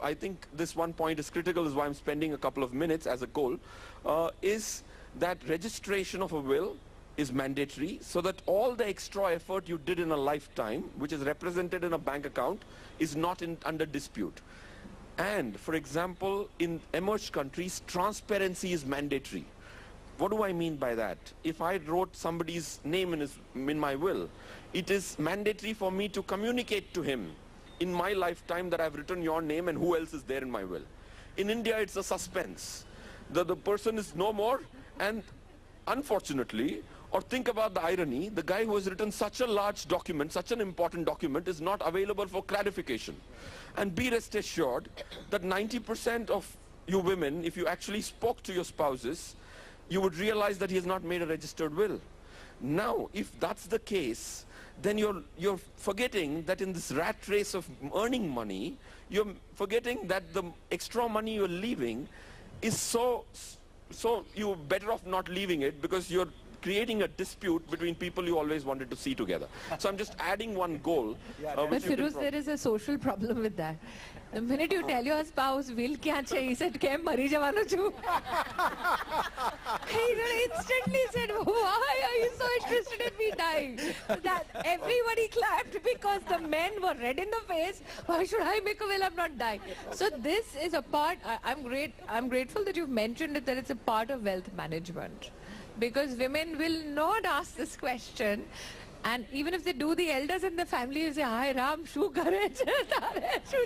I think this one point is critical, is why I'm spending a couple of minutes as a goal, is that registration of a will is mandatory, so that all the extra effort you did in a lifetime, which is represented in a bank account, is not under dispute. And, for example, in emerged countries, transparency is mandatory. What do I mean by that? If I wrote somebody's name in my will, it is mandatory for me to communicate to him in my lifetime that I've written your name and who else is there in my will. In India, it's a suspense. The person is no more, and unfortunately, or think about the irony, the guy who has written such a large document, such an important document, is not available for clarification. And be rest assured that 90% of you women, if you actually spoke to your spouses, you would realize that he has not made a registered will. Now, if that's the case, then you're forgetting that in this rat race of earning money, you're forgetting that the extra money you're leaving is so you're better off not leaving it, because you're creating a dispute between people you always wanted to see together. So I'm just adding one goal. But Firuz, there is a social problem with that. The minute you tell your spouse, will kya chahiye, he said, "Kem mari javano chu." He instantly said, "Why are you so interested in me dying?" That everybody clapped because the men were red in the face. Why should I make a will? I'm not dying. So this is a part. I'm grateful that you've mentioned it, that it's a part of wealth management. Because women will not ask this question, and even if they do, the elders in the family will say, "Hi Ram, shu kare shu."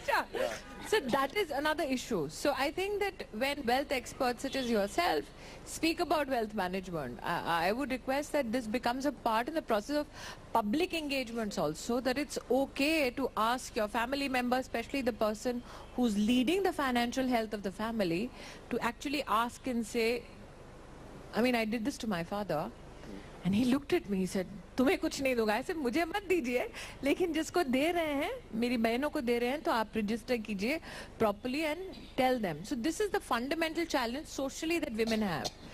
So that is another issue. So I think that when wealth experts such as yourself speak about wealth management, I would request that this becomes a part in the process of public engagements also, that it's okay to ask your family member, especially the person who's leading the financial health of the family, to actually ask and say, I mean, I did this to my father, and he looked at me, he said, "तुम्हें कुछ नहीं दूंगा, ऐसे मुझे मत दीजिए, लेकिन जिसको दे रहे हैं, मेरी बहनों को दे रहे हैं, तो आप register कीजिए properly and tell them." So this is the fundamental challenge socially that women have.